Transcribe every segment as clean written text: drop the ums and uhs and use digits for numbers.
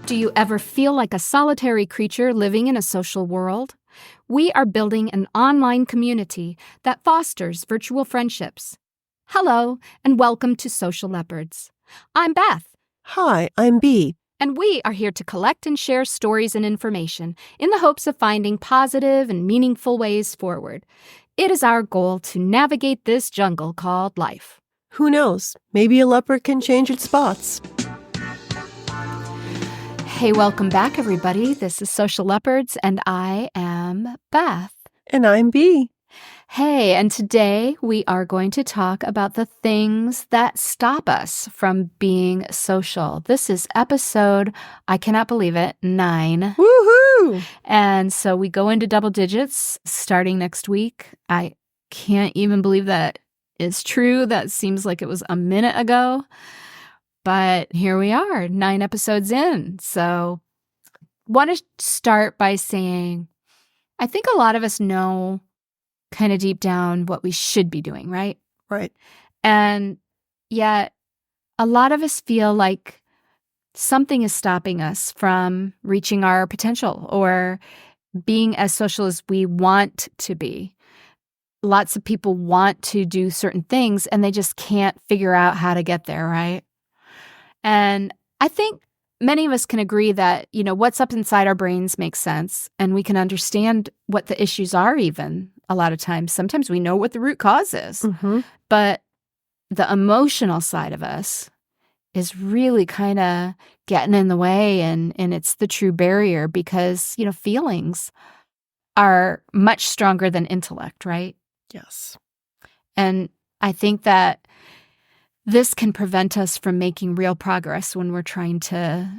Do you ever feel like a solitary creature living in a social world? We are building an online community that fosters virtual friendships. Hello, and welcome to Social Leopards. I'm Beth. Hi, I'm Bea. And we are here to collect and share stories and information in the hopes of finding positive and meaningful ways forward. It is our goal to navigate this jungle called life. Who knows? Maybe a leopard can change its spots. Hey, welcome back, everybody. This is Social Leopards, and I am Beth. And I'm Bea. Hey, and today we are going to talk about the things that stop us from being social. This is episode, I cannot believe it, 9. Woohoo! And so we go into double digits starting next week. I can't even believe that is true. That seems like it was a minute ago. But here we are, 9 episodes in. So want to start by saying, I think a lot of us know kind of deep down what we should be doing, right? Right. And yet a lot of us feel like something is stopping us from reaching our potential or being as social as we want to be. Lots of people want to do certain things and they just can't figure out how to get there, right? And I think many of us can agree that, what's up inside our brains makes sense and we can understand what the issues are even a lot of times. Sometimes we know what the root cause is. Mm-hmm. But the emotional side of us is really kind of getting in the way and it's the true barrier because, feelings are much stronger than intellect, right? Yes. And I think that this can prevent us from making real progress when we're trying to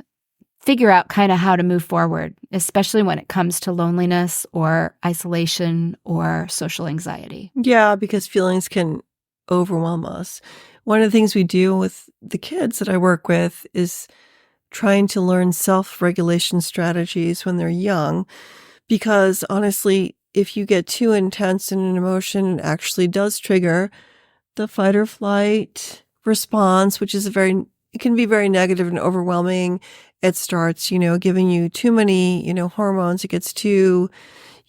figure out kind of how to move forward, especially when it comes to loneliness or isolation or social anxiety. Yeah, because feelings can overwhelm us. One of the things we do with the kids that I work with is trying to learn self-regulation strategies when they're young, because honestly, if you get too intense in an emotion, it actually does trigger the fight or flight response, which is it can be very negative and overwhelming. It starts, giving you too many, hormones. It gets too,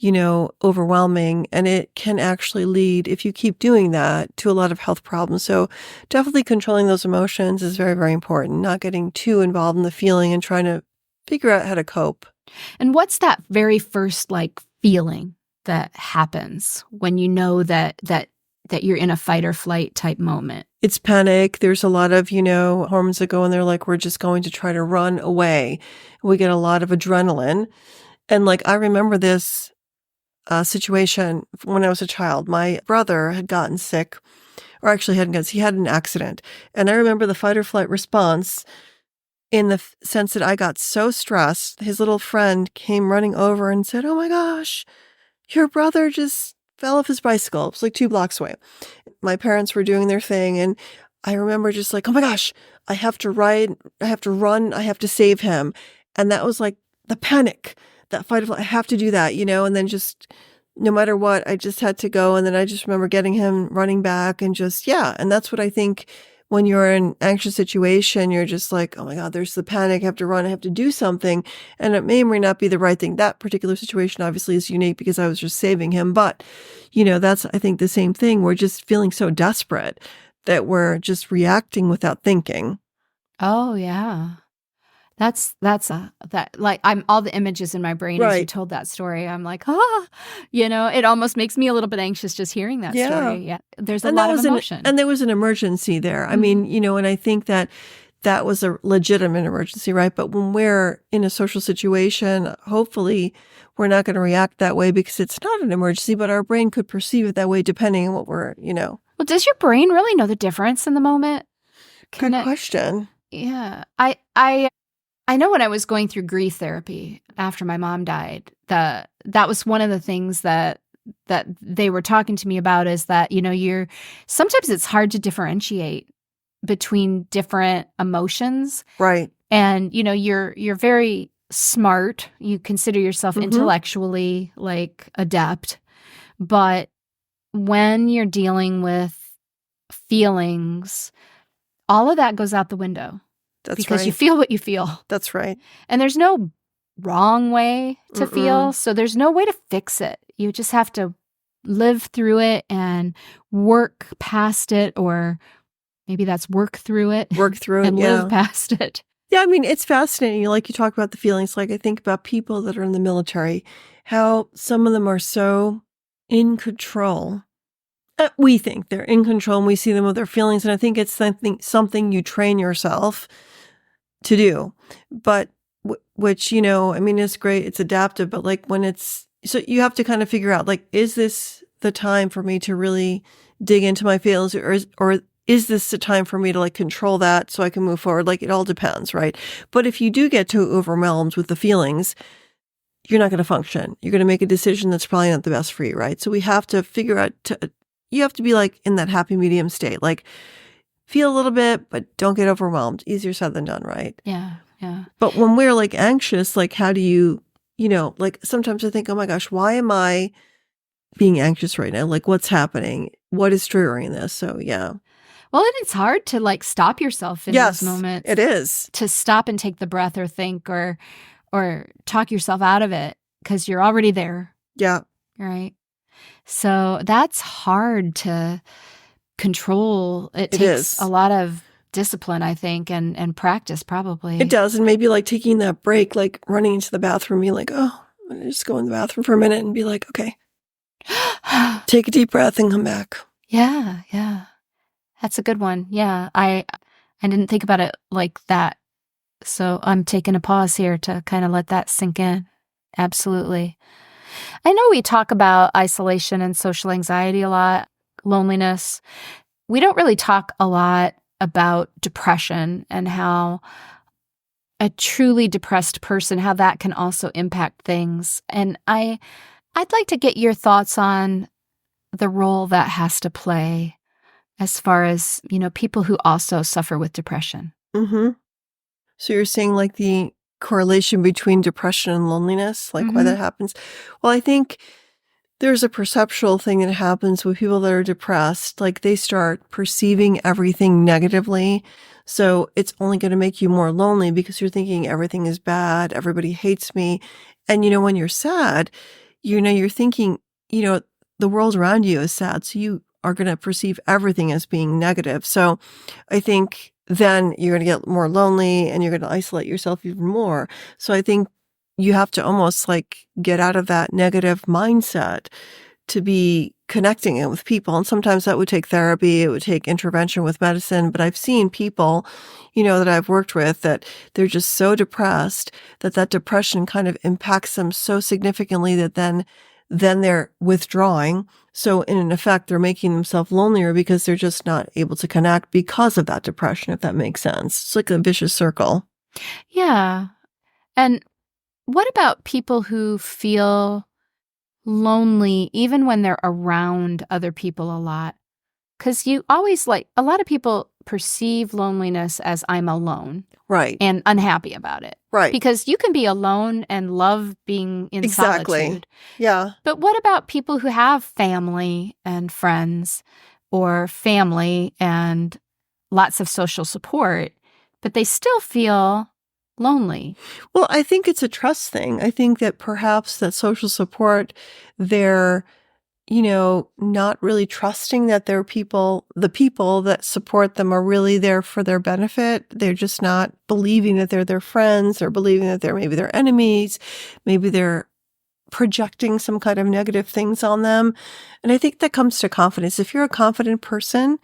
overwhelming, and it can actually lead, if you keep doing that, to a lot of health problems. So definitely controlling those emotions is very, very important. Not getting too involved in the feeling and trying to figure out how to cope. And what's that very first feeling that happens when you know that you're in a fight or flight type moment? It's panic. There's a lot of, hormones that go in there, like we're just going to try to run away. We get a lot of adrenaline. And I remember this situation when I was a child. My brother had gotten sick, or actually he had an accident. And I remember the fight or flight response in the sense that I got so stressed. His little friend came running over and said, "Oh my gosh, your brother just fell off his bicycle." It was 2 blocks away. My parents were doing their thing, and I remember just "Oh my gosh, I have to ride, I have to run, I have to save him." And that was the panic, that fight of I have to do that, and then just no matter what, I just had to go. And then I just remember getting him running back and and that's what I think when you're in an anxious situation, you're just "Oh my God, there's the panic, I have to run, I have to do something." And it may or may not be the right thing. That particular situation obviously is unique because I was just saving him. But, that's, I think, the same thing. We're just feeling so desperate that we're just reacting without thinking. Oh, yeah. I'm all the images in my brain as you told that story. I'm it almost makes me a little bit anxious just hearing that story. Yeah. There's a lot of emotion. And there was an emergency there. Mm-hmm. I mean, and I think that was a legitimate emergency, right? But when we're in a social situation, hopefully we're not going to react that way because it's not an emergency, but our brain could perceive it that way depending on what we're. Well, does your brain really know the difference in the moment? Good question. Yeah. I know when I was going through grief therapy after my mom died, that was one of the things that they were talking to me about is that, sometimes it's hard to differentiate between different emotions. Right. And, you're very smart. You consider yourself intellectually adept. But when you're dealing with feelings, all of that goes out the window. That's because you right. feel what you feel. That's right. And there's no wrong way to feel, Mm-mm. so there's no way to fix it. You just have to live through it and work past it, or maybe that's work through it Work through it, and live yeah. past it. Yeah, I mean, it's fascinating. Like, you talk about the feelings. Like, I think about people that are in the military, how some of them are so in control. We think they're in control, and we see them with their feelings. And I think it's something you train yourself to do. But which, I mean, it's great. It's adaptive. But like so you have to kind of figure out, like, is this the time for me to really dig into my feelings, or is this the time for me to like control that so I can move forward? Like, it all depends, right? But if you do get too overwhelmed with the feelings, you're not going to function. You're going to make a decision that's probably not the best for you, right? So we have to figure out you have to be like in that happy medium state, like feel a little bit, but don't get overwhelmed. Easier said than done, right? Yeah, yeah. But when we're like anxious, like how do you, like sometimes I think, oh my gosh, why am I being anxious right now? Like, what's happening? What is triggering this? So yeah. Well, and it's hard to like stop yourself in Yes, those moments. it is. To stop and take the breath or think or talk yourself out of it because you're already there. Yeah. Right. So that's hard to control. It takes is. a lot of discipline, I think, and practice probably. It does. And maybe like taking that break, like running into the bathroom, being like, oh, I'm gonna just go in the bathroom for a minute and be like, okay, take a deep breath and come back. Yeah, yeah. That's a good one. Yeah. I didn't think about it like that. So I'm taking a pause here to kind of let that sink in. Absolutely. I know we talk about isolation and social anxiety a lot, loneliness. We don't really talk a lot about depression and how a truly depressed person, how that can also impact things. And I'd like to get your thoughts on the role that has to play as far as, people who also suffer with depression. Mm-hmm. So you're saying like the correlation between depression and loneliness, like why that happens? Well, I think there's a perceptual thing that happens with people that are depressed. Like, they start perceiving everything negatively. So it's only going to make you more lonely because you're thinking everything is bad. Everybody hates me. And, when you're sad, you're thinking, the world around you is sad. So you are going to perceive everything as being negative. So I think then you're going to get more lonely and you're going to isolate yourself even more. So I think you have to almost like get out of that negative mindset to be connecting it with people. And sometimes that would take therapy. It would take intervention with medicine. But I've seen people, that I've worked with, that they're just so depressed that depression kind of impacts them so significantly that then they're withdrawing. So in effect, they're making themselves lonelier because they're just not able to connect because of that depression, if that makes sense. It's like a vicious circle. Yeah. And what about people who feel lonely even when they're around other people a lot? Because you always a lot of people perceive loneliness as I'm alone. Right. And unhappy about it. Right. Because you can be alone and love being in solitude. Yeah. But what about people who have family and friends, or family and lots of social support, but they still feel lonely? Well, I think it's a trust thing. I think that perhaps that social support, they're, not really trusting that the people that support them are really there for their benefit. They're just not believing that they're their friends, or believing that they're maybe their enemies. Maybe they're projecting some kind of negative things on them. And I think that comes to confidence. If you're a confident person,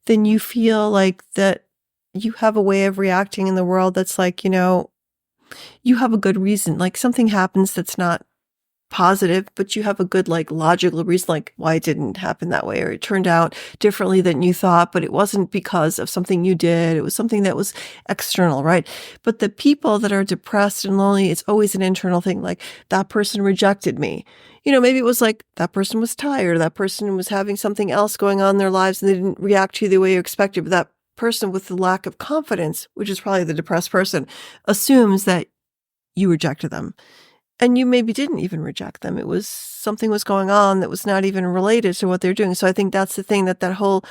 then you feel like that you have a way of reacting in the world that's like, you have a good reason. Like, something happens that's not positive, but you have a good, like, logical reason, like why it didn't happen that way, or it turned out differently than you thought, but it wasn't because of something you did. It was something that was external, right? But the people that are depressed and lonely, it's always an internal thing. Like, that person rejected me. Maybe it was like that person was tired. That person was having something else going on in their lives and they didn't react to you the way you expected. But that person with the lack of confidence, which is probably the depressed person, assumes that you rejected them. And you maybe didn't even reject them. It was something was going on that was not even related to what they're doing. So I think that's the thing, that whole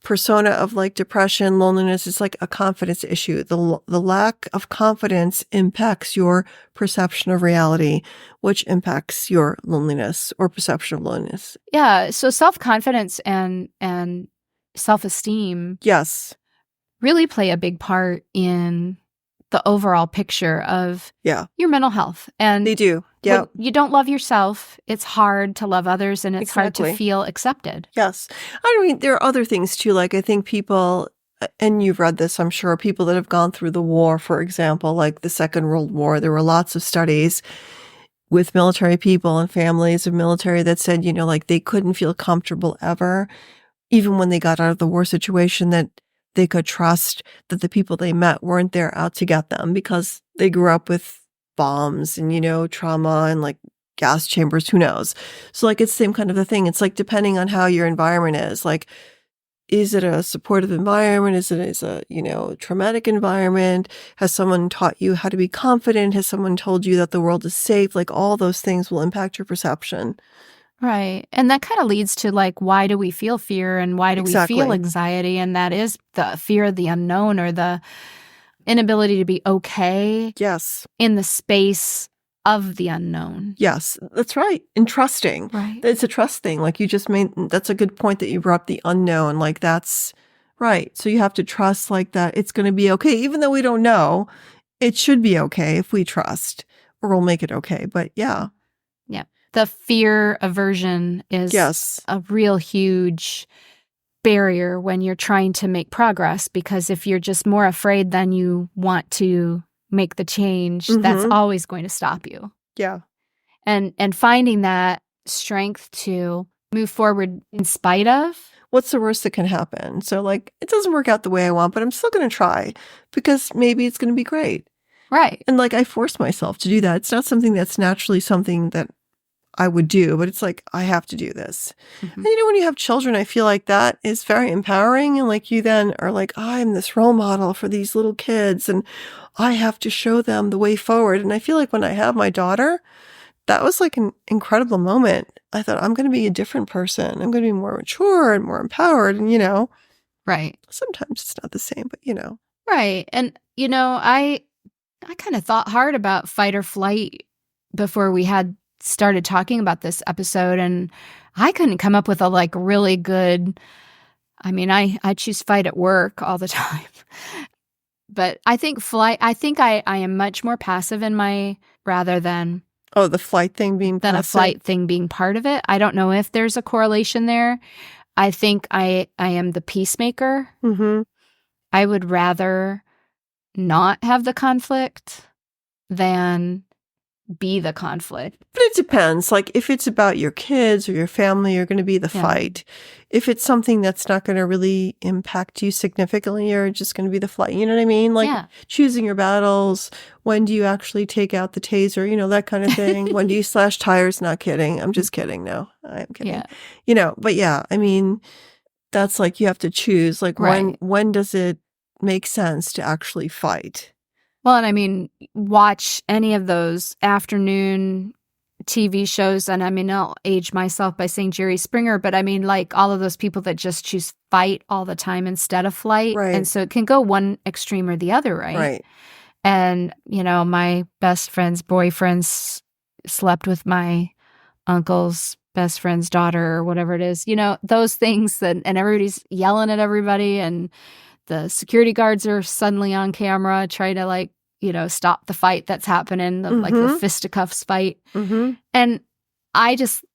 persona of like depression, loneliness is like a confidence issue. The lack of confidence impacts your perception of reality, which impacts your loneliness or perception of loneliness. Yeah. So self-confidence and self-esteem Yes. really play a big part in the overall picture of Yeah. your mental health. And They do. Yeah. when you don't love yourself, it's hard to love others, and it's hard to Exactly. feel accepted. Yes. I mean, there are other things too. Like I think people, and you've read this, I'm sure, people that have gone through the war, for example, like the Second World War, there were lots of studies with military people and families of military that said, like they couldn't feel comfortable ever, even when they got out of the war situation, that they could trust that the people they met weren't there out to get them, because they grew up with bombs and, trauma and like gas chambers, who knows? So like it's the same kind of a thing. It's like depending on how your environment is, like, is it a supportive environment? Is it a traumatic environment? Has someone taught you how to be confident? Has someone told you that the world is safe? Like all those things will impact your perception. Right. And that kind of leads to like, why do we feel fear and why do we feel Exactly. anxiety? And that is the fear of the unknown, or the inability to be okay Yes. in the space of the unknown. Yes, that's right. And trusting. Right. It's a trust thing. Like you just made, that's a good point that you brought up, the unknown. Like that's right. So you have to trust like that it's going to be okay. Even though we don't know, it should be okay if we trust, or we'll make it okay. But yeah. Yeah. The fear aversion is Yes. a real huge barrier when you're trying to make progress, because if you're just more afraid than you want to make the change, that's always going to stop you. Yeah. And finding that strength to move forward in spite of. What's the worst that can happen? So like, it doesn't work out the way I want, but I'm still going to try, because maybe it's going to be great. Right. And like, I force myself to do that. It's not something that's naturally something that I would do, but it's like, I have to do this. Mm-hmm. And when you have children, I feel like that is very empowering. And like, you then are like, I'm this role model for these little kids, and I have to show them the way forward. And I feel like when I have my daughter, that was like an incredible moment. I thought, I'm going to be a different person. I'm going to be more mature and more empowered. And, right. Sometimes it's not the same, but Right. And, I kind of thought hard about fight or flight before we had started talking about this episode, and I couldn't come up with a like really good, I choose fight at work all the time. But I think flight, I am much more passive in my, rather than the flight thing being than passive. a flight thing being part of it. I don't know if there's a correlation there. I think I am the peacemaker. Mm-hmm. I would rather not have the conflict than be the conflict. But it depends. Like if it's about your kids or your family, you're going to be the fight. If it's something that's not going to really impact you significantly, you're just going to be the flight. You know what I mean? Like choosing your battles. When do you actually take out the taser? That kind of thing. When do you slash tires? Not kidding. I'm just kidding. No, I am kidding. Yeah. But yeah, that's like you have to choose. Like when does it make sense to actually fight? Well, and watch any of those afternoon TV shows, and I'll age myself by saying Jerry Springer, but like all of those people that just choose fight all the time instead of flight. Right. And so it can go one extreme or the other, right? Right. And, my best friend's boyfriend slept with my uncle's best friend's daughter or whatever it is, those things and everybody's yelling at everybody, and the security guards are suddenly on camera trying to stop the fight that's happening, like the fisticuffs fight. Mm-hmm. And I just,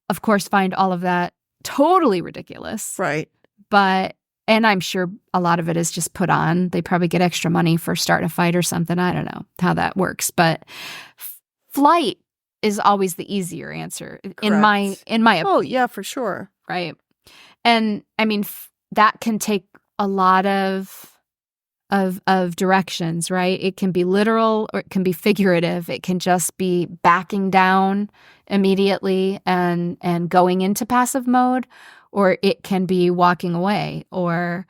of course, find all of that totally ridiculous. Right. And I'm sure a lot of it is just put on. They probably get extra money for starting a fight or something. I don't know how that works. But flight is always the easier answer in my opinion. Oh, yeah, for sure. Right. And that can take a lot of directions, right? It can be literal or it can be figurative. It can just be backing down immediately and going into passive mode, or it can be walking away or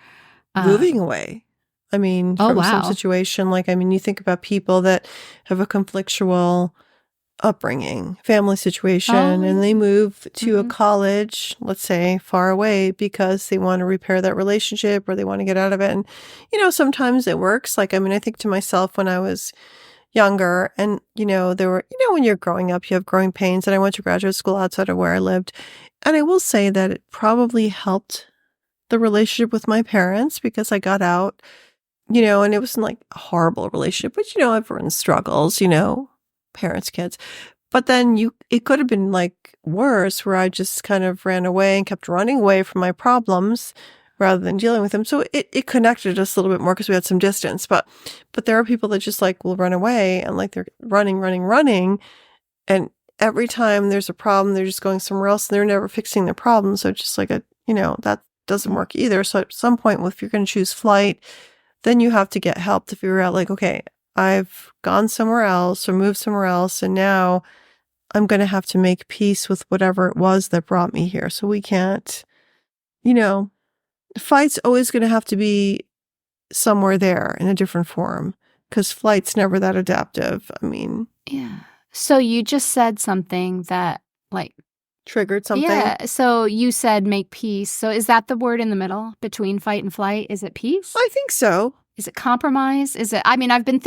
moving away. From some situation. Like, you think about people that have a conflictual upbringing, family situation, Oh, and yeah. they move to a Mhm. college, let's say far away, because they want to repair that relationship or they want to get out of it. And, sometimes it works. Like, I mean, I think to myself when I was younger and, there were, when you're growing up, you have growing pains. And I went to graduate school outside of where I lived. And I will say that it probably helped the relationship with my parents because I got out, and it wasn't like a horrible relationship, but, everyone struggles, parents, kids. But then it could have been like worse where I just kind of ran away and kept running away from my problems rather than dealing with them. So it connected us a little bit more because we had some distance. But there are people that just like will run away and like they're running, running, running. And every time there's a problem, they're just going somewhere else and they're never fixing the problem. So it's just like that doesn't work either. So at some point, if you're going to choose flight, then you have to get help to figure out like, okay, I've gone somewhere else or moved somewhere else. And now I'm going to have to make peace with whatever it was that brought me here. So we can't, fight's always going to have to be somewhere there in a different form because flight's never that adaptive. I mean, Yeah. So you just said something that, like, triggered something. yeah. So you said make peace. So is that the word in the middle between fight and flight? Is it peace? I think so. Is it compromise? Is it, I mean, I've been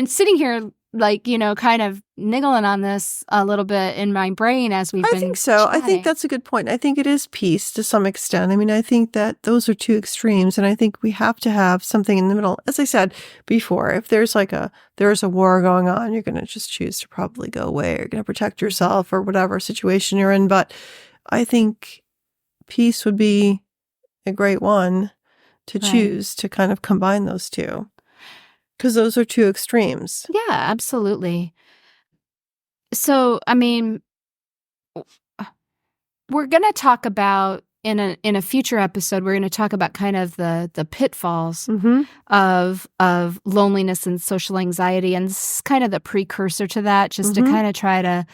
sitting here, like, kind of niggling on this a little bit in my brain as we've I been think so. I think chatting. that's a good point. I think it is peace to some extent. I mean, I think that those are two extremes, and I think we have to have something in the middle. As I said before, if there's a war going on, you're going to just choose to probably go away. You're going to protect yourself or whatever situation you're in. But I think peace would be a great one to Right. choose to kind of combine those two, because those are two extremes. Yeah, absolutely. So, I mean, we're going to talk about in a future episode, we're going to talk about kind of the pitfalls Mm-hmm. of loneliness and social anxiety, and this is kind of the precursor to that, just to Mm-hmm. kind of try to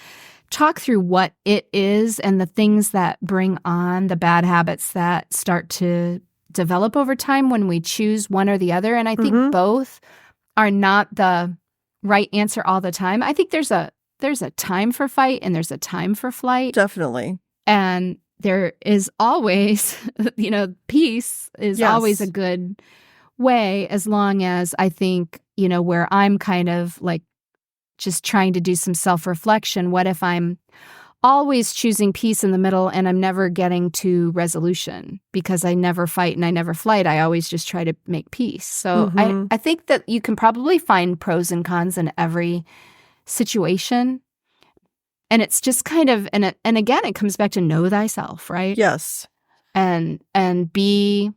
talk through what it is and the things that bring on the bad habits that start to develop over time when we choose one or the other. And I think Mm-hmm. both are not the right answer all the time. I think there's a time for fight and there's a time for flight. Definitely. And there is always, peace is Yes. always a good way, as long as I think, where I'm kind of like just trying to do some self-reflection. What if I'm always choosing peace in the middle and I'm never getting to resolution because I never fight and I never flight? I always just try to make peace. So Mm-hmm. I think that you can probably find pros and cons in every situation. And it's just kind of, and again, it comes back to know thyself, right? Yes. And be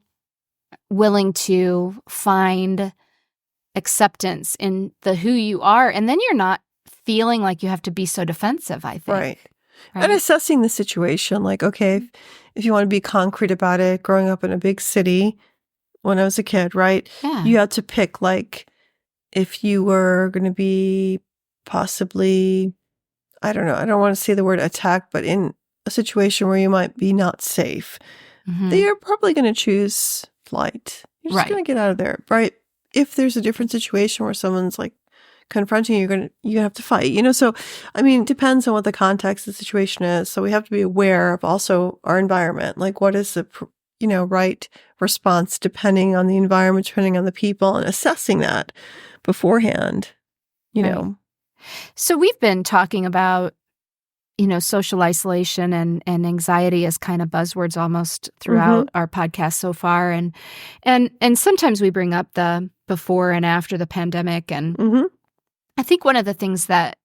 willing to find acceptance in the who you are. And then you're not feeling like you have to be so defensive, I think. Right. And assessing the situation, like, okay, if you want to be concrete about it, growing up in a big city when I was a kid, right? Yeah. You had to pick, like, if you were going to be possibly, I don't know, I don't want to say the word attack, but in a situation where you might be not safe, Mhm. you're probably going to choose flight. You're just Right. going to get out of there, right? If there's a different situation where someone's like confronting you, you have to fight, So, I mean, it depends on what the context of the situation is. So we have to be aware of also our environment. Like, what is the, right response depending on the environment, depending on the people, and assessing that beforehand, Right. So we've been talking about, social isolation and anxiety as kind of buzzwords almost throughout our podcast so far. And sometimes we bring up the before and after the pandemic. And Mm-hmm. I think one of the things that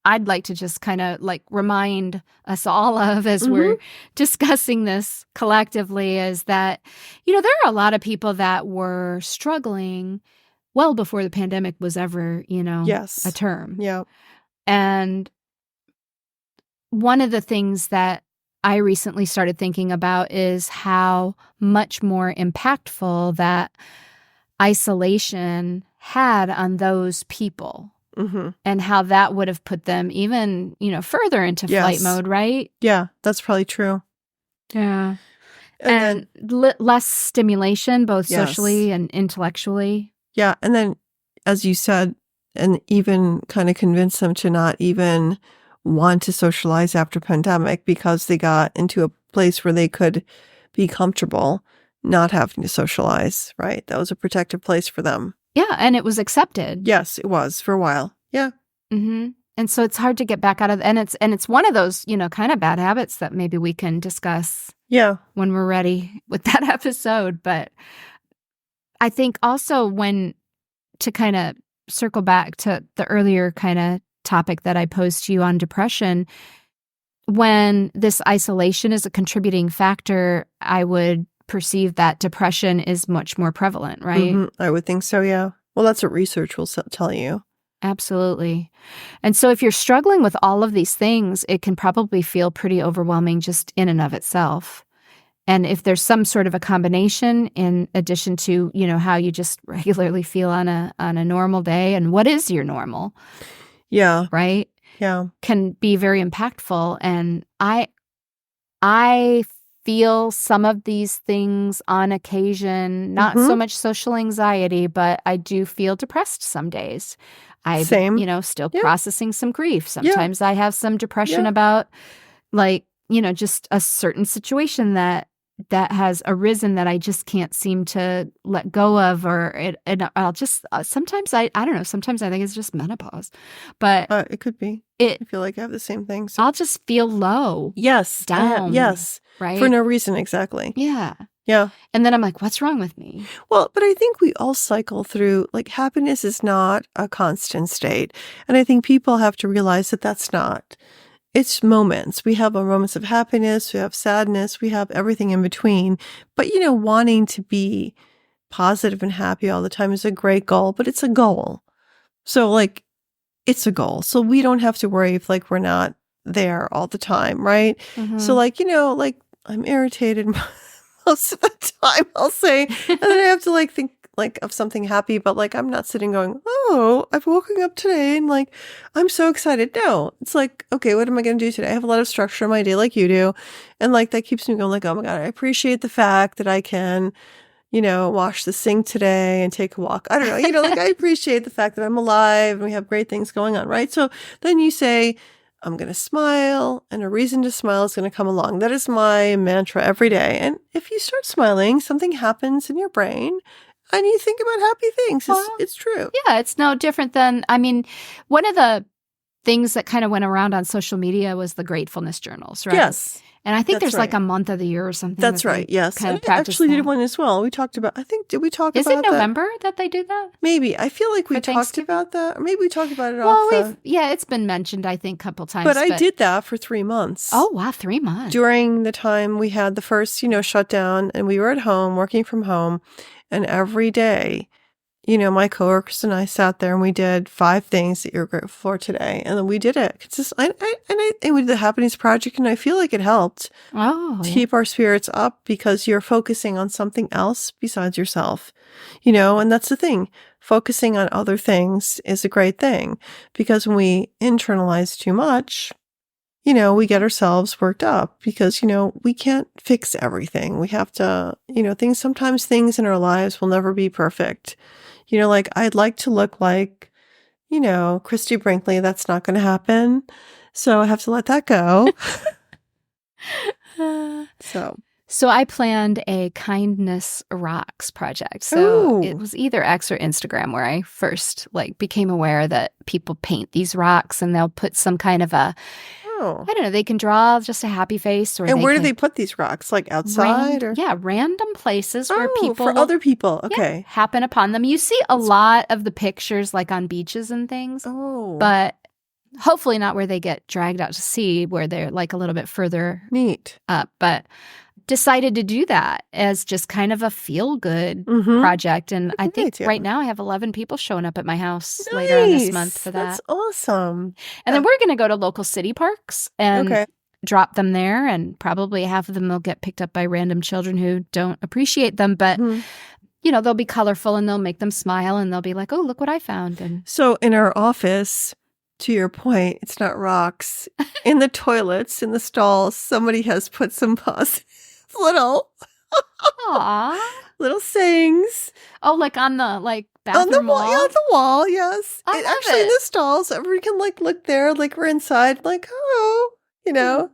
I'd like to just kind of like remind us all of as we're discussing this collectively is that, there are a lot of people that were struggling well before the pandemic was ever, Yes. a term. Yeah. And one of the things that I recently started thinking about is how much more impactful that isolation had on those people. Mm-hmm. And how that would have put them even, further into flight mode, right? Yeah, that's probably true. Yeah. And then, less stimulation, both Yes. socially and intellectually. Yeah. And then, as you said, and even kind of convince them to not even want to socialize after pandemic because they got into a place where they could be comfortable not having to socialize, right? That was a protective place for them. Yeah, and it was accepted. Yes, it was for a while. Yeah. Mm-hmm. And so it's hard to get back out of, and it's one of those, kind of bad habits that maybe we can discuss when we're ready with that episode. But I think also to kind of circle back to the earlier kind of topic that I posed to you on depression, when this isolation is a contributing factor, I would perceive that depression is much more prevalent, right? Mm-hmm. I would think so, yeah. Well, that's what research will tell you. Absolutely. And so if you're struggling with all of these things, it can probably feel pretty overwhelming just in and of itself. And if there's some sort of a combination in addition to, how you just regularly feel on a normal day, and what is your normal? Yeah. Right? Yeah. Can be very impactful. And I feel some of these things on occasion, not so much social anxiety, but I do feel depressed some days. Same. Still processing some grief. Sometimes I have some depression about just a certain situation that has arisen that I just can't seem to let go of, and I'll just sometimes I don't know. Sometimes I think it's just menopause, but it could be. I feel like I have the same thing. So. I'll just feel low. Yes, down. Yes, right, for no reason exactly. Yeah. Yeah. And then I'm like, what's wrong with me? Well, but I think we all cycle through, happiness is not a constant state, and I think people have to realize that that's not. It's moments. We have our moments of happiness, we have sadness, we have everything in between. But, wanting to be positive and happy all the time is a great goal, but it's a goal. So, it's a goal. So we don't have to worry if, we're not there all the time, right? Mm-hmm. So, I'm irritated most of the time, I'll say, and then I have to, think of something happy, but I'm not sitting going, oh, I've woken up today and I'm so excited. No, it's okay, what am I going to do today? I have a lot of structure in my day like you do. And that keeps me going oh my God, I appreciate the fact that I can, wash the sink today and take a walk. I don't know, I appreciate the fact that I'm alive and we have great things going on, right? So then you say, I'm going to smile, and a reason to smile is going to come along. That is my mantra every day. And if you start smiling, something happens in your brain and you think about happy things. It's true. Yeah, it's no different than, one of the things that kind of went around on social media was the gratefulness journals, right? Yes. And I think there's a month of the year or something. That's right. Yes. Kind and of practice actually that. Did one as well. We talked about, did we talk Is about it November that they do that? Maybe. I feel like we talked about that. Or maybe we talked about it it's been mentioned, I think, a couple times. But I did that for 3 months. Oh, wow, 3 months. During the time we had the first, shutdown, and we were at home, working from home, and every day, my coworkers and I sat there and we did 5 things that you're grateful for today. And then we did it. It's just, and we did the Happiness Project, and I feel like it helped to keep our spirits up because you're focusing on something else besides yourself, and that's the thing. Focusing on other things is a great thing because when we internalize too much, we get ourselves worked up because, we can't fix everything. We have to, sometimes things in our lives will never be perfect. I'd like to look like, Christy Brinkley. That's not going to happen. So I have to let that go. So I planned a Kindness Rocks project. So It was either X or Instagram where I first became aware that people paint these rocks and they'll put some kind of a, I don't know, they can draw just a happy face. And where do they put these rocks? Outside? Random places where people. For other people. Okay. Happen upon them. You see a lot of the pictures on beaches and things. Oh. But hopefully not where they get dragged out to sea, where they're a little bit further neat up. But decided to do that as just kind of a feel-good project. And I think right now I have 11 people showing up at my house later on this month for that. That's awesome. And then we're going to go to local city parks and drop them there. And probably half of them will get picked up by random children who don't appreciate them. But, they'll be colorful and they'll make them smile and they'll be like, oh, look what I found. And so in our office, to your point, it's not rocks. In the toilets, in the stalls, somebody has put some positive little Little sayings. Oh, like on the On the bathroom wall. wall? Yeah, the wall, yes. I love actually in it. the stalls, so everyone can look there, like we're inside, like, oh, you know.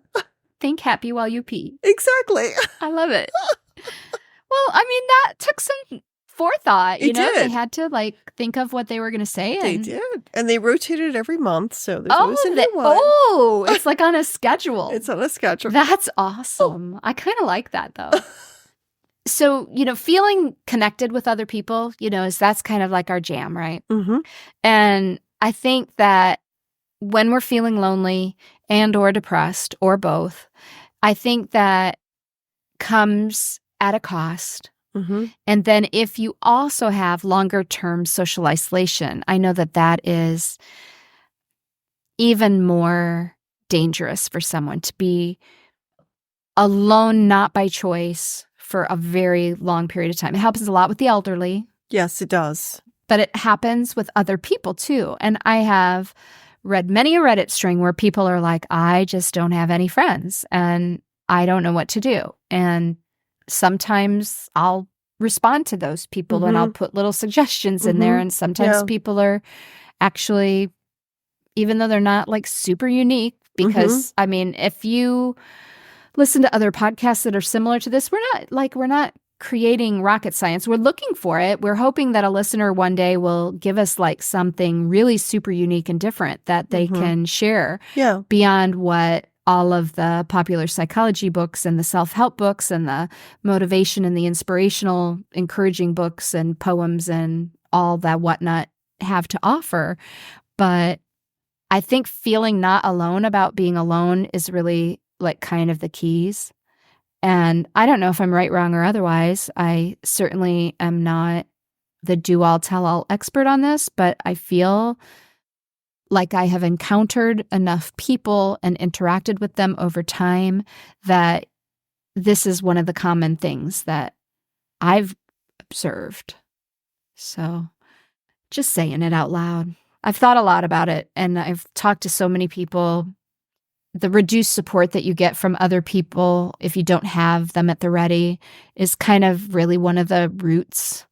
Think happy while you pee. Exactly. I love it. Well, I mean, that took some forethought, It They did. had to think of what they were going to say. They And did. And they rotated every month, so there's always a new one. it's like on a schedule. It's on a schedule. That's awesome. I kind of like that though. So, feeling connected with other people, that's kind of like our jam, right? Mm-hmm. And I think that when we're feeling lonely and or depressed or both, I think that comes at a cost. Mm-hmm. And then if you also have longer term social isolation, I know that that is even more dangerous for someone to be alone, not by choice, for a very long period of time. It happens a lot with the elderly. Yes, it does. But it happens with other people too. And I have read many a Reddit string where people are like, I just don't have any friends and I don't know what to do. And sometimes I'll respond to those people and I'll put little suggestions in there. And sometimes people are actually, even though they're not super unique, because I mean, if you listen to other podcasts that are similar to this, we're not creating rocket science. We're looking for it. We're hoping that a listener one day will give us something really super unique and different that they can share beyond what all of the popular psychology books and the self-help books and the motivation and the inspirational, encouraging books and poems and all that whatnot have to offer. But I think feeling not alone about being alone is really kind of the keys. And I don't know if I'm right, wrong, or otherwise. I certainly am not the do-all, tell-all expert on this, but I feel like I have encountered enough people and interacted with them over time that this is one of the common things that I've observed. So just saying it out loud. I've thought a lot about it, and I've talked to so many people. The reduced support that you get from other people if you don't have them at the ready is kind of really one of the roots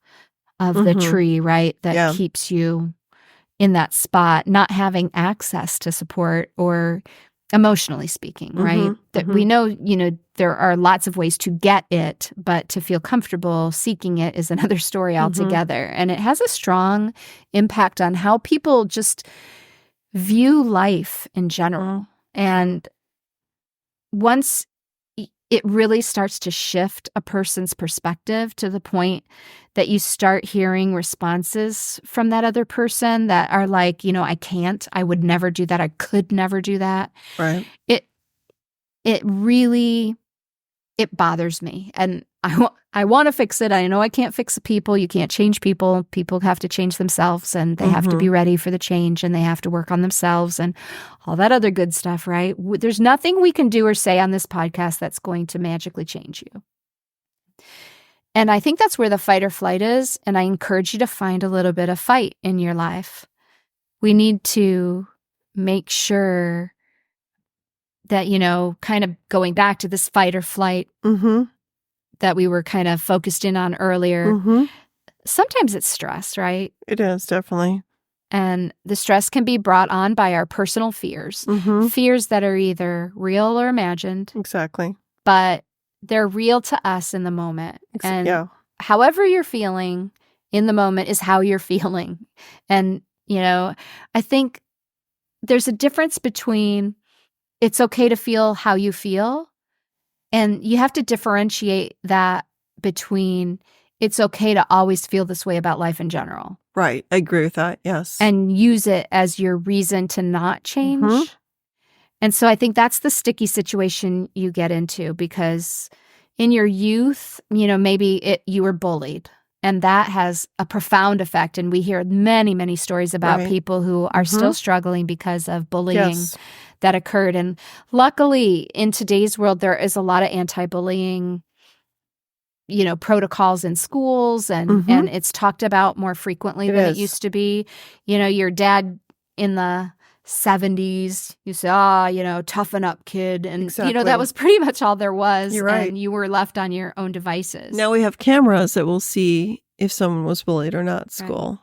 of the tree, right? That keeps you in that spot, not having access to support or emotionally speaking, right? That we know, there are lots of ways to get it, but to feel comfortable seeking it is another story altogether. And it has a strong impact on how people just view life in general. And once it really starts to shift a person's perspective to the point that you start hearing responses from that other person that are like, I can't, I would never do that. I could never do that. Right. It really, it bothers me. And I want to fix it. I know I can't fix the people. You can't change people. People have to change themselves and they have to be ready for the change and they have to work on themselves and all that other good stuff, right? There's nothing we can do or say on this podcast that's going to magically change you. And I think that's where the fight or flight is. And I encourage you to find a little bit of fight in your life. We need to make sure that, kind of going back to this fight or flight that we were kind of focused in on earlier, sometimes it's stress, right? It is, definitely. And the stress can be brought on by our personal fears, fears that are either real or imagined. Exactly. But they're real to us in the moment. However you're feeling in the moment is how you're feeling. And, I think there's a difference between it's okay to feel how you feel. And you have to differentiate that between it's okay to always feel this way about life in general. Right. I agree with that. Yes. And use it as your reason to not change. And so I think that's the sticky situation you get into because in your youth, maybe you were bullied. And that has a profound effect. And we hear many, many stories about people who are still struggling because of bullying that occurred. And luckily, in today's world, there is a lot of anti-bullying, protocols in schools. And it's talked about more frequently than it used to be. Your dad in the 70s, you say, toughen up, kid. And, Exactly. that was pretty much all there was. You're right. And you were left on your own devices. Now we have cameras that will see if someone was bullied or not at school.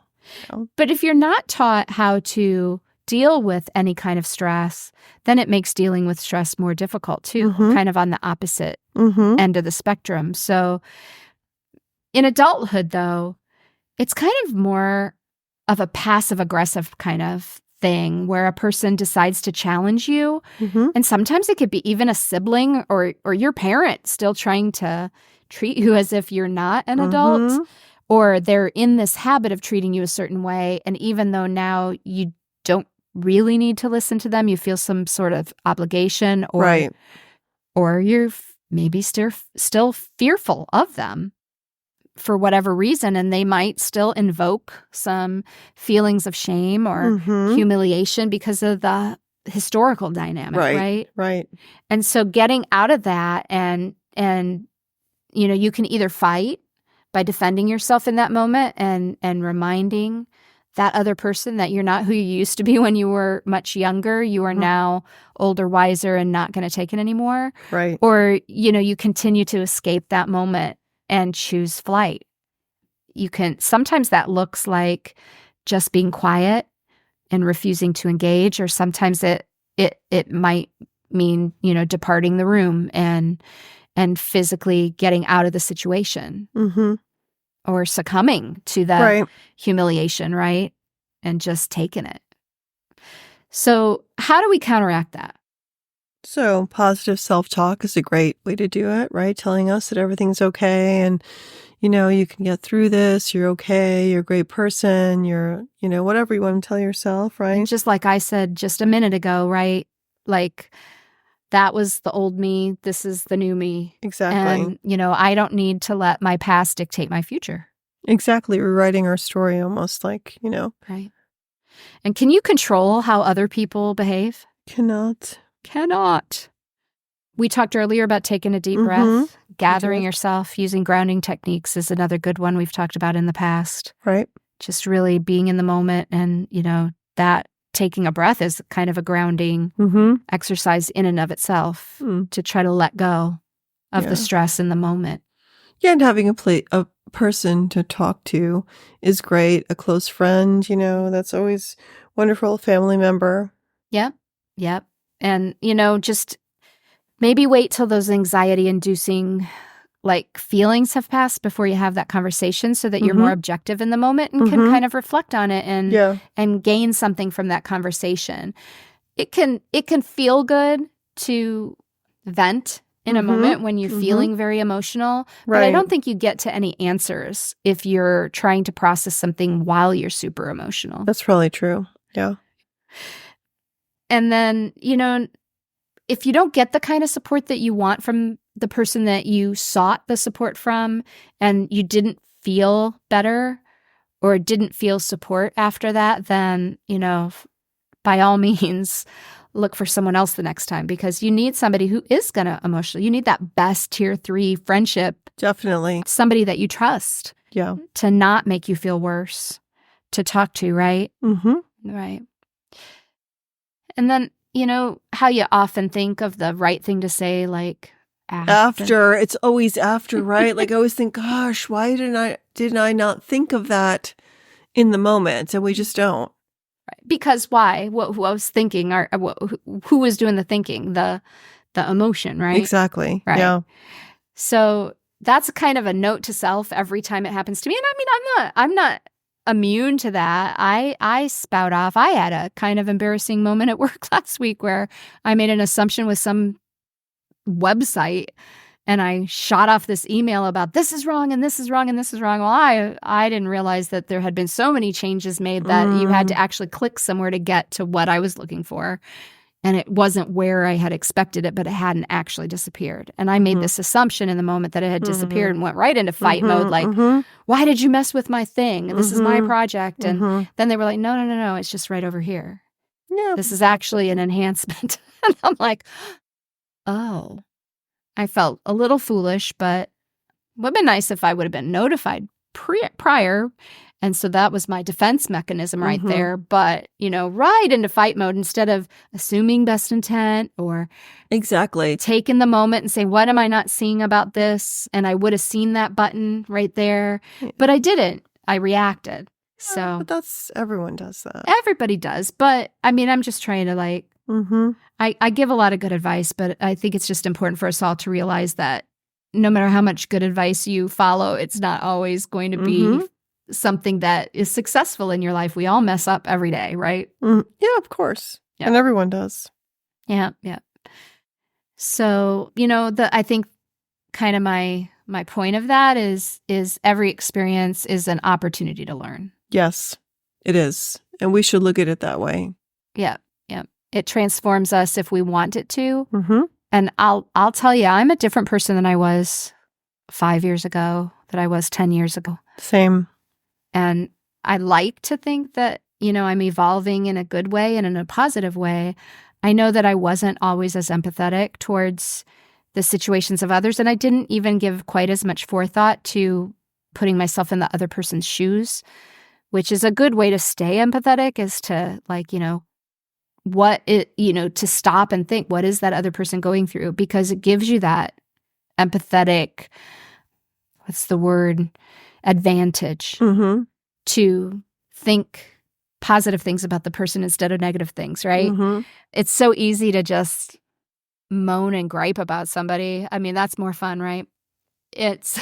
Right. But if you're not taught how to deal with any kind of stress, then it makes dealing with stress more difficult too, kind of on the opposite end of the spectrum. So in adulthood, though, it's kind of more of a passive-aggressive kind of thing where a person decides to challenge you. And sometimes it could be even a sibling or your parent still trying to treat you as if you're not an adult, or they're in this habit of treating you a certain way. And even though now you don't really need to listen to them, you feel some sort of obligation, or you're maybe still fearful of them for whatever reason, and they might still invoke some feelings of shame or humiliation because of the historical dynamic, right? Right. And so getting out of that and you can either fight by defending yourself in that moment and reminding that other person that you're not who you used to be when you were much younger. You are now older, wiser, and not going to take it anymore. Right. Or, you continue to escape that moment and choose flight. Sometimes that looks like just being quiet and refusing to engage, or sometimes it might mean, departing the room and physically getting out of the situation or succumbing to the humiliation, right? And just taking it. So how do we counteract that? So positive self-talk is a great way to do it, right? Telling us that everything's okay and, you can get through this. You're okay. You're a great person. You're, whatever you want to tell yourself, right? And just like I said just a minute ago, right? Like that was the old me. This is the new me. Exactly. And, I don't need to let my past dictate my future. Exactly. Rewriting our story almost like, Right. And can you control how other people behave? Cannot. We talked earlier about taking a deep breath, gathering yourself, using grounding techniques is another good one we've talked about in the past. Right. Just really being in the moment and, that taking a breath is kind of a grounding exercise in and of itself to try to let go of the stress in the moment. Yeah, and having a person to talk to is great. A close friend, that's always wonderful. A family member. Yep. And, just maybe wait till those anxiety-inducing feelings have passed before you have that conversation so that you're more objective in the moment and can kind of reflect on it and gain something from that conversation. It can feel good to vent in a moment when you're feeling very emotional, but I don't think you get to any answers if you're trying to process something while you're super emotional. That's probably true. Yeah. And then, if you don't get the kind of support that you want from the person that you sought the support from and you didn't feel better or didn't feel support after that, then, by all means, look for someone else the next time because you need somebody who is going to emotionally. You need that best tier 3 friendship. Definitely. Somebody that you trust. Yeah. To not make you feel worse, to talk to, right? Right. And then, how you often think of the right thing to say, like after. It's always after, right? Like I always think, gosh, why didn't I not think of that in the moment? And we just don't. Right. Because why? Who I was thinking, or who was doing the thinking? The emotion, right? Exactly. Right. Yeah. So that's kind of a note to self every time it happens to me. And I mean, I'm not immune to that. I spout off. I had a kind of embarrassing moment at work last week where I made an assumption with some website and I shot off this email about this is wrong and this is wrong and this is wrong. Well, I didn't realize that there had been so many changes made that you had to actually click somewhere to get to what I was looking for. And it wasn't where I had expected it, but it hadn't actually disappeared. And I made this assumption in the moment that it had disappeared and went right into fight mode. Like, why did you mess with my thing? This is my project. And then they were like, no, it's just right over here. Yeah. This is actually an enhancement. And I'm like, oh, I felt a little foolish, but it would have been nice if I would have been notified prior And so that was my defense mechanism right Mhm. there. But, right into fight mode instead of assuming best intent or Exactly. taking the moment and say, what am I not seeing about this? And I would have seen that button right there, Yeah. but I didn't. I reacted. So But everyone does that. everybody does. But I mean, I'm just trying to I give a lot of good advice, but I think it's just important for us all to realize that no matter how much good advice you follow, it's not always going to be something that is successful in your life. We all mess up every day, right? Yeah, of course. Yeah. And everyone does. Yeah, yeah. So, I think kind of my point of that is every experience is an opportunity to learn. Yes, it is. And we should look at it that way. Yeah, yeah. It transforms us if we want it to. Mm-hmm. And I'll tell you, I'm a different person than I was 5 years ago, that I was 10 years ago. Same. And I like to think that, I'm evolving in a good way and in a positive way. I know that I wasn't always as empathetic towards the situations of others, and I didn't even give quite as much forethought to putting myself in the other person's shoes, which is a good way to stay empathetic, is to to stop and think, what is that other person going through? Because it gives you that empathetic, what's the word, advantage to think positive things about the person instead of negative things, right? It's so easy to just moan and gripe about somebody. I mean, that's more fun, right? It's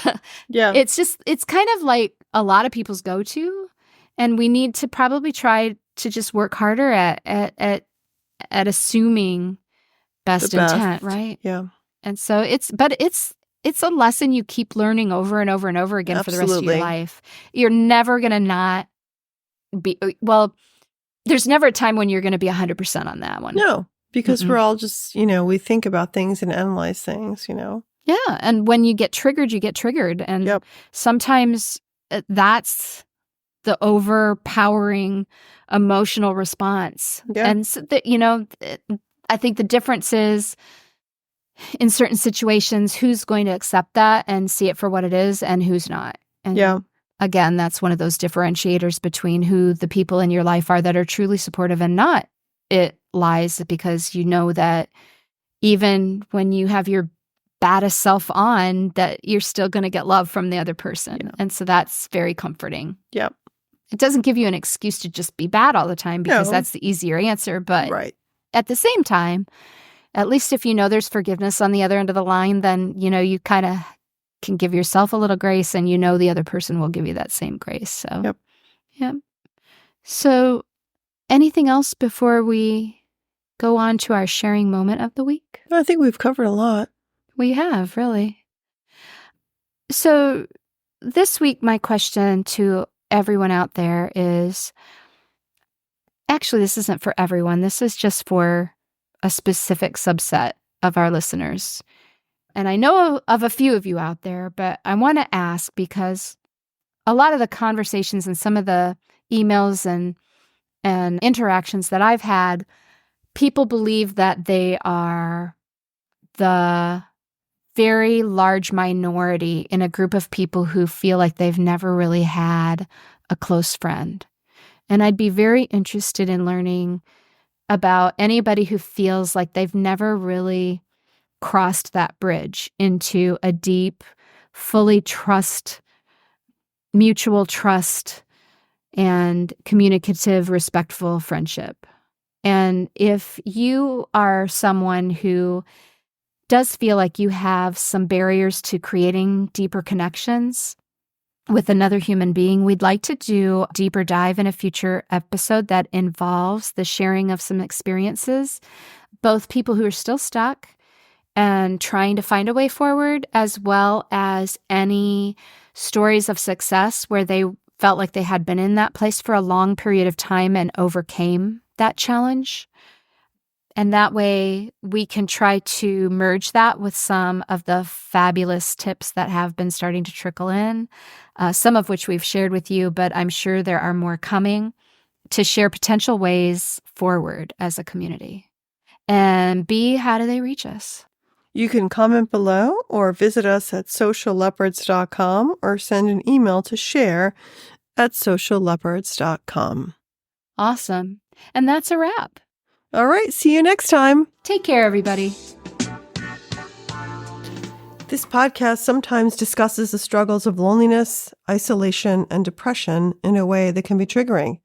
it's kind of like a lot of people's go-to, and we need to probably try to just work harder at assuming best intent, right? Yeah. And so it's a lesson you keep learning over and over and over again for the rest of your life. You're never going to not be, there's never a time when you're going to be 100% on that one. No, because we're all just, we think about things and analyze things, Yeah. And when you get triggered, you get triggered. And sometimes that's the overpowering emotional response. Yeah. And so I think the difference is, in certain situations, who's going to accept that and see it for what it is and who's not. And again, that's one of those differentiators between who the people in your life are that are truly supportive and not. It lies because you know that even when you have your baddest self on, that you're still going to get love from the other person. Yeah. And so that's very comforting. Yep. It doesn't give you an excuse to just be bad all the time, because that's the easier answer. But at the same time, at least if you know there's forgiveness on the other end of the line, then, you kind of can give yourself a little grace, and the other person will give you that same grace. So, yeah. So, anything else before we go on to our sharing moment of the week? I think we've covered a lot. We have, really. So, this week, my question to everyone out there is, actually, this isn't for everyone. This is just for a specific subset of our listeners. And I know of a few of you out there, but I want to ask, because a lot of the conversations and some of the emails and interactions that I've had, people believe that they are the very large minority in a group of people who feel like they've never really had a close friend. And I'd be very interested in learning about anybody who feels like they've never really crossed that bridge into a deep, fully mutual trust and communicative, respectful friendship. And if you are someone who does feel like you have some barriers to creating deeper connections with another human being, we'd like to do a deeper dive in a future episode that involves the sharing of some experiences, both people who are still stuck and trying to find a way forward, as well as any stories of success where they felt like they had been in that place for a long period of time and overcame that challenge. And that way we can try to merge that with some of the fabulous tips that have been starting to trickle in, some of which we've shared with you, but I'm sure there are more coming, to share potential ways forward as a community. And Bea, how do they reach us? You can comment below or visit us at socialleopards.com or send an email to share at socialleopards.com. Awesome. And that's a wrap. All right, see you next time. Take care, everybody. This podcast sometimes discusses the struggles of loneliness, isolation, and depression in a way that can be triggering.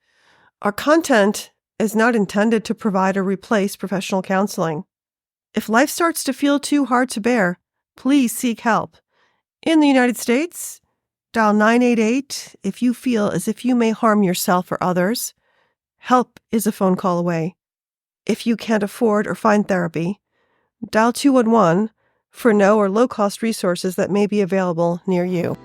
Our content is not intended to provide or replace professional counseling. If life starts to feel too hard to bear, please seek help. In the United States, dial 988 if you feel as if you may harm yourself or others. Help is a phone call away. If you can't afford or find therapy, dial 211 for no or low-cost resources that may be available near you.